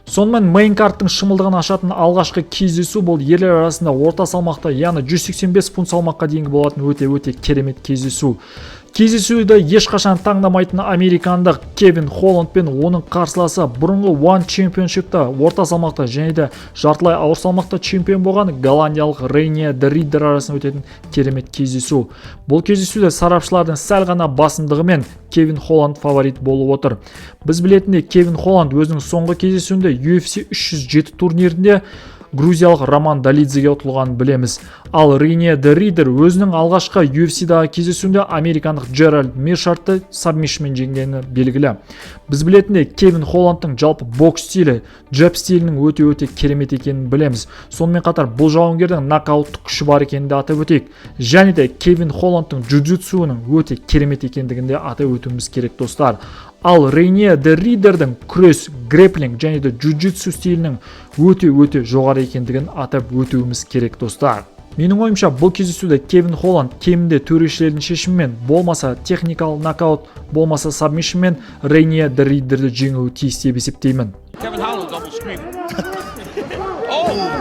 Сонымен мейн-карттың шымылдығын ашатын алғашқы кездесу бұл ерлер арасында орта салмақта, яғни 185 фунт салмаққа дейінгі болатын өте керемет кездесу. Кездесуді ешқашан таңдамайтын американдық Кевин Холланд пен оның қарсыласы бұрынғы One Championship'та орта салмақта және де жартылай ауыр салмақта чемпион болған голландиялық Рейне де Риддер арасында өтетін керемет кездесу. Бұл кездесуде сарапшылардың сәл ғана басымдығымен Кевин Холланд фаворит болып отыр. Біз білетіндей, Кевин Холланд өзінің соңғы кездесуінде UFC 307 турнирінде грузиялық Роман Долидзеге ұтылғанын білеміз. Ал Рейне де Риддер өзінің алғашқы UFC-дағы кездесуінде американдық Джеральд Миршартты сабмишнмен жеңгені белгілі. Біз білетіндей, Кевин Холландтың жалпы бокс стилі, джеб стилінің өте керемет екенін білеміз. Сонымен қатар бұл жауынгердің нокауттық күші бар екенін де атап өтейік. Және де Кевин Холландтың джиу-джитсуының өте керемет екендігін де атап өтуіміз керек, достар. Ал Рейне де Риддердің күрес, грэпплинг және де джиу-джитсу стилінің өте жоғары екендігін атап өтуіміз керек, достар. Менің ойымша, бұл кездесуде Кевин Холланд кемінде төрешілердің шешімімен, болмаса техникалық нокаут, болмаса сабмишнмен Рейне де Риддерді жеңуі тиіс деп есептеймін. Kevin Holland double scream. Oh!